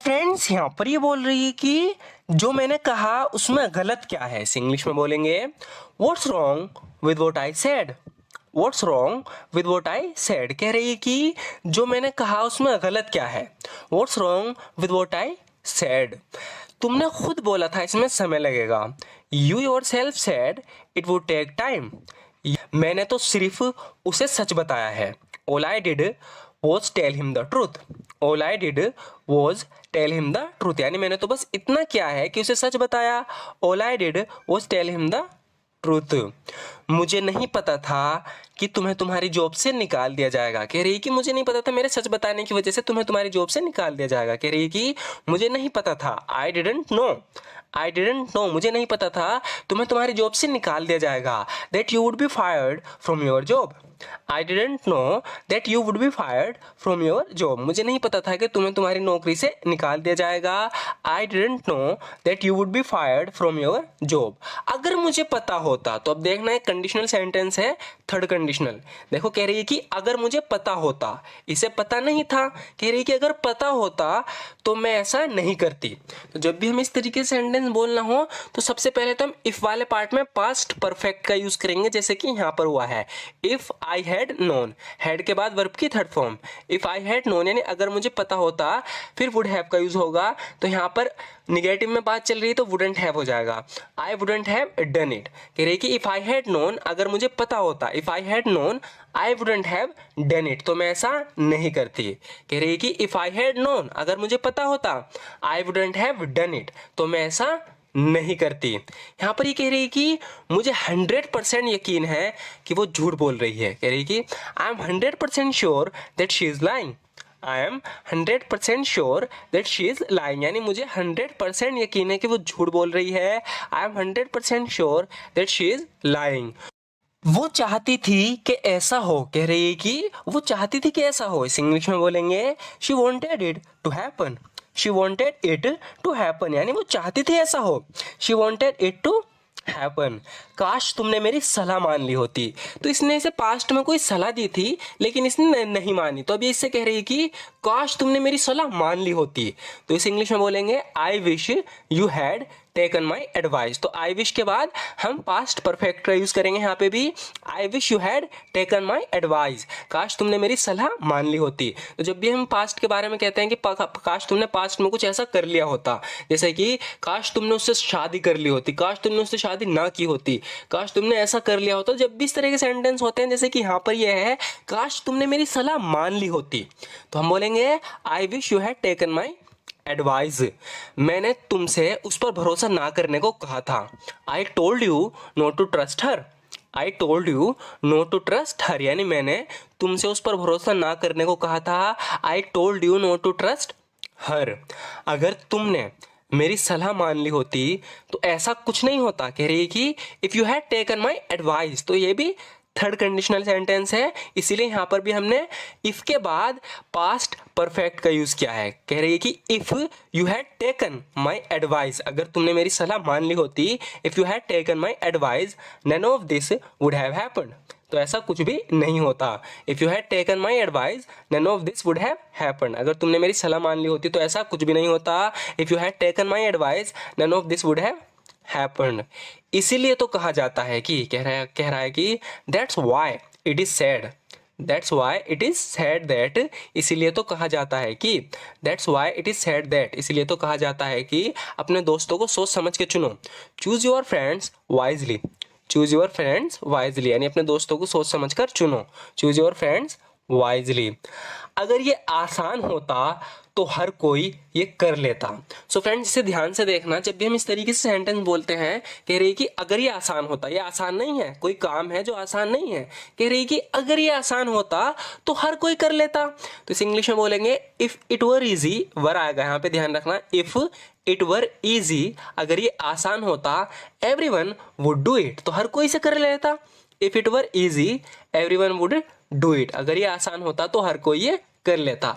Friends यहाँ पर ये बोल रही है कि जो मैंने कहा उसमें गलत क्या है। इसे इंग्लिश में बोलेंगे what's wrong with what I said. What's wrong with what I said कह रही है कि जो मैंने कहा उसमें गलत क्या है। What's wrong with what I said. तुमने खुद बोला था इसमें समय लगेगा। You yourself said it would take time. मैंने तो सिर्फ उसे सच बताया है। All I did was tell him the truth. All I did was tell him the truth यानी मैंने तो बस इतना किया है कि उसे सच बताया। All I did was tell him the truth. मुझे नहीं पता था कि तुम्हें तुम्हारी जॉब से निकाल दिया जाएगा। कह रही है कि मुझे नहीं पता था मेरे सच बताने की वजह से तुम्हें तुम्हारी जॉब से निकाल दिया जाएगा। कह रही है कि मुझे नहीं पता था। I didn't know. I didn't know मुझे नहीं पता था तुम्हें तुम्हारी जॉब से निकाल दिया जाएगा। That you would be fired from your job. I didn't know that you would be fired from your job. मुझे नहीं पता था कि तुम्हें तुम्हारी नौकरी से निकाल दिया जाएगा। I didn't know that you would be fired from your job. अगर मुझे पता होता, तो अब देखना है कंडीशनल सेंटेंस है, थर्ड कंडीशनल। देखो कह रही है कि अगर मुझे पता होता, इसे पता नहीं था। कह रही है कि अगर पता होता तो मैं ऐसा नहीं करती। तो जब भी हम इस तरीके से सेंटेंस बोलना हो तो सबसे पहले तो हम इफ वाले पार्ट में पास्ट परफेक्ट का यूज करेंगे, जैसे कि यहाँ पर हुआ है if I had known. Had के बाद वर्ब की third form if I had known यानी अगर मुझे पता होता, फिर वुड हैव का यूज होगा। तो यहाँ पर निगेटिव में बात चल रही है तो वुडंट हैव हो जाएगा। I wouldn't have done it. कह रही है कि इफ आई हैड नोन अगर मुझे पता होता, if I had known I wouldn't have done it, तो मैं ऐसा नहीं करती। कह रही है कि इफ आई हैड नोन अगर मुझे पता होता I wouldn't have done it, तो मैं ऐसा नहीं करती। यहाँ पर ये कह रही है कि मुझे 100% यकीन है कि वो झूठ बोल रही है। कह रही है कि I am 100% sure that she is lying. I am 100% sure that she is lying यानी मुझे 100% यकीन है कि वो झूठ बोल रही है। I am 100% sure that she is lying. वो चाहती थी कि ऐसा हो। कह रही है कि वो चाहती थी कि ऐसा हो। इस इंग्लिश में बोलेंगे she wanted it to happen. She wanted it to happen यानी वो चाहती थी ऐसा हो। She wanted it to happen. काश तुमने मेरी सलाह मान ली होती। तो इसने इसे पास्ट में कोई सलाह दी थी लेकिन इसने नहीं मानी, तो अभी इससे कह रही है कि काश तुमने मेरी सलाह मान ली होती। तो इस इंग्लिश में बोलेंगे I wish you had taken my advice. तो आई विश के बाद हम पास्ट परफेक्ट का यूज करेंगे। यहाँ पे भी I wish you had taken my advice. काश तुमने मेरी सलाह मान ली होती। तो जब भी हम पास्ट के बारे में कहते हैं कि काश तुमने पास्ट में कुछ ऐसा कर लिया होता, जैसे कि काश तुमने उससे शादी कर ली होती, काश तुमने उससे शादी ना की होती, काश तुमने ऐसा कर लिया होता। जब भी इस तरह के सेंटेंस होते हैं, जैसे कि यहाँ पर यह है काश तुमने मेरी सलाह मान ली होती, तो हम बोलेंगे I wish you had taken my advice. मैंने तुमसे उस पर भरोसा ना करने को कहा था। I told you not to trust her. I told you not to trust her यानी मैंने तुमसे उस पर भरोसा ना करने को कहा था। I told you not to trust her. अगर तुमने मेरी सलाह मान ली होती तो ऐसा कुछ नहीं होता। कह रही है कि if you had taken my advice, तो ये भी थर्ड कंडीशनल सेंटेंस है, इसीलिए यहाँ पर भी हमने इफ के बाद पास्ट परफेक्ट का यूज किया है। कह रही है कि if you had taken my advice अगर तुमने मेरी सलाह मान ली होती, if you had taken my advice none of this would have happened. तो ऐसा कुछ भी नहीं होता। If you had taken my advice none of this would have happened. अगर तुमने मेरी सलाह मान ली होती तो ऐसा कुछ भी नहीं होता। If you had taken my advice none of this would have happened. इसीलिए तो कहा जाता है कि कह रहा है कि that's why it is sad. That's why it is sad that. इसीलिए तो कहा जाता है कि that's why it is sad that. इसीलिए तो कहा जाता है कि अपने दोस्तों को सोच समझ के चुनो। Choose your friends wisely. Choose your friends wisely यानी अपने दोस्तों को सोच समझ कर चुनो। Choose your friends wisely. अगर ये आसान होता तो हर कोई ये कर लेता। सो फ्रेंड्स इसे ध्यान से देखना। जब भी हम इस तरीके से सेंटेंस बोलते हैं, कह रही है कि अगर ये आसान होता, ये आसान नहीं है, कोई काम है जो आसान नहीं है। कह रही है कि अगर ये आसान होता तो हर कोई कर लेता। तो इस इंग्लिश में बोलेंगे इफ इट वर इजी। वर आएगा यहाँ पे, ध्यान रखना। इफ इट वर इजी अगर ये आसान होता, एवरीवन वुड डू इट, तो हर कोई इसे कर लेता। If it were easy everyone would do it. अगर ये आसान होता तो हर कोई ये कर लेता।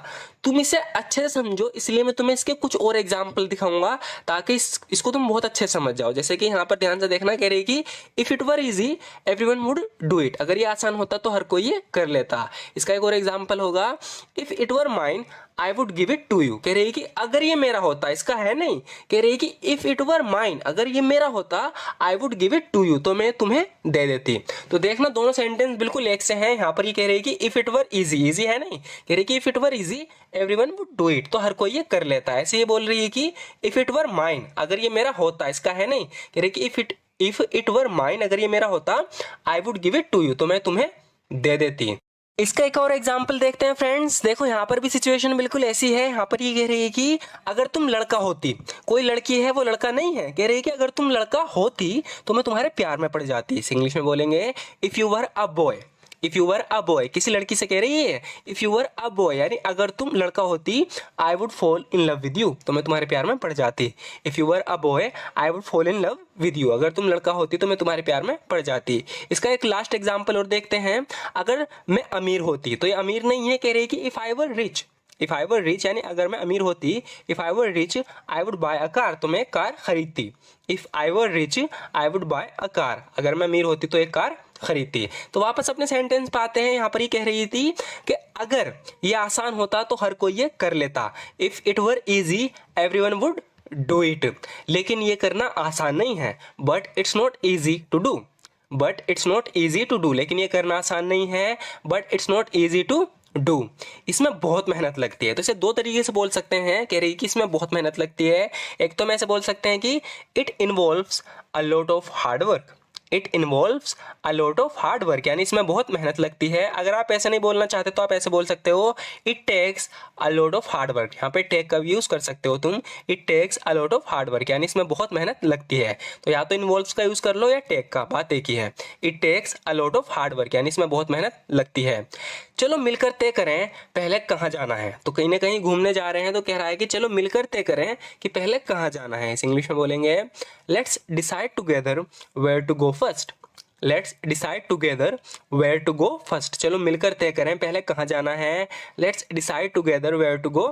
तुम इसे अच्छे से समझो, इसलिए मैं तुम्हें इसके कुछ और एग्जाम्पल दिखाऊंगा ताकि इसको तुम बहुत अच्छे से समझ जाओ। जैसे कि यहाँ पर ध्यान से देखना, कह रही कि if it were easy everyone would do it, अगर ये आसान होता तो हर कोई ये कर लेता। इसका एक और एग्जाम्पल होगा, if it were mine I would give it to you, कह रही कि अगर ये मेरा होता, इसका है नहीं, कह रही कि इफ इट वर माइन, अगर ये मेरा होता, I would give it to you, तो मैं तुम्हें दे देती। तो देखना दोनों सेंटेंस बिल्कुल एक से हैं। यहाँ पर ये कह रही कि if it were easy, easy है नहीं, कह रही कि if it were easy everyone would do it, तो हर कोई ये कर लेता है। ऐसे ये बोल रही है कि इफ इट वर माइन, अगर ये मेरा होता, इसका है नहीं, कह रही कि इफ इट वर माइन, अगर ये मेरा होता, I would give it to you, तो मैं तुम्हें दे देती। इसका एक और एग्जाम्पल देखते हैं फ्रेंड्स। देखो यहाँ पर भी सिचुएशन बिल्कुल ऐसी है। यहाँ पर ये कह रही है कि अगर तुम लड़का होती, कोई लड़की है वो लड़का नहीं है, कह रही है कि अगर तुम लड़का होती तो मैं तुम्हारे प्यार में पड़ जाती। इंग्लिश में बोलेंगे if you were a boy, if you were a boy, किसी लड़की से कह रही है if you were a boy, यानी अगर तुम लड़का होती, I would fall in love with you, तो मैं तुम्हारे प्यार में पड़ जाती। If you were a boy I would fall in love with you, अगर तुम लड़का होती तो मैं तुम्हारे प्यार में पड़ जाती। इसका एक लास्ट एग्जाम्पल और देखते हैं, अगर मैं अमीर होती, तो ये अमीर नहीं है, कह रही है कि if I were rich, if I were rich यानी अगर मैं अमीर होती, if I were rich I would buy a car, तो मैं कार खरीदती। If I were rich I would buy a car, अगर मैं अमीर होती तो एक कार खरीदती। तो वापस अपने सेंटेंस पे आते हैं। यहाँ पर ये कह रही थी कि अगर ये आसान होता तो हर कोई ये कर लेता। If it were easy everyone would do it, लेकिन ये करना आसान नहीं है, but it's not easy to do, but it's not easy to do, लेकिन ये करना आसान नहीं है, but it's not easy to do, इसमें बहुत मेहनत लगती है। तो इसे दो तरीके से बोल सकते हैं, कह रही कि इसमें बहुत मेहनत लगती है। एक तो हम ऐसे बोल सकते हैं कि it involves a lot of hard work, it involves a lot of hard work, यानी इसमें बहुत मेहनत लगती है। अगर आप ऐसे नहीं बोलना चाहते तो आप ऐसे बोल सकते हो it takes a lot of hard work, यहाँ पे टेक का यूज कर सकते हो तुम, it takes a lot of hard work, यानी इसमें बहुत मेहनत लगती है। तो या तो इन्वॉल्व्स का यूज कर लो या टेक का, बात एक ही है। It takes a lot of hard work, यानी इसमें बहुत मेहनत लगती है। चलो मिलकर तय करें पहले कहाँ जाना है। तो कहीं ना कहीं घूमने जा रहे हैं, तो कह रहा है कि चलो मिलकर तय करें कि पहले कहाँ जाना है। इस इंग्लिश में बोलेंगे let's decide together where to go first, let's decide together where to go first, चलो मिलकर तय करें पहले कहाँ जाना है। Let's decide together where to go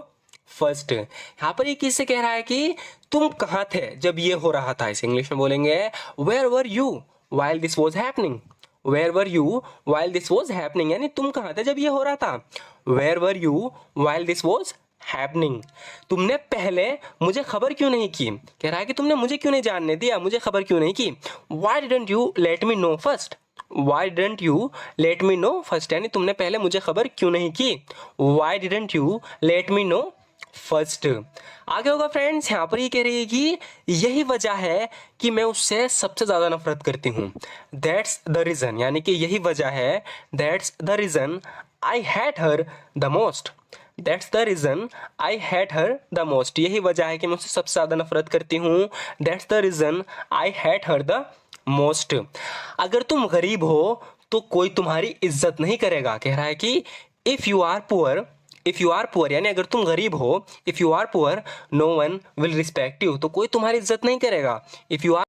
first. यहाँ पर ये किससे कह रहा है कि तुम कहाँ थे जब ये हो रहा था। इस इंग्लिश में बोलेंगे where were you while this was happening, where were you while this was happening, यानी तुम कहाँ थे जब ये हो रहा था। Where were you while this was happening, तुमने पहले मुझे खबर क्यों नहीं की। कह रहा है कि तुमने मुझे क्यों नहीं जानने दिया, मुझे खबर क्यों नहीं की। Y didn't you let me know first, Y didn't you let me know first, यानी तुमने पहले मुझे खबर क्यों नहीं की। Y didn't you let me know first. आगे होगा फ्रेंड्स, यहाँ पर ये कह रही है कि यही वजह है कि मैं उससे सबसे ज्यादा नफरत करती हूँ। दैट्स द रीजन, यानी कि यही वजह है, that's the reason I hate her the most, that's the reason I hate her the most, यही वजह है कि मैं उससे सबसे ज्यादा नफरत करती हूँ। That's the reason I hate her the most. अगर तुम गरीब हो तो कोई तुम्हारी इज्जत नहीं करेगा। कह रहा है कि if you are poor, if you are poor यानी अगर तुम गरीब हो, if you are poor no one will respect you, तो कोई तुम्हारी इज्जत नहीं करेगा। If you are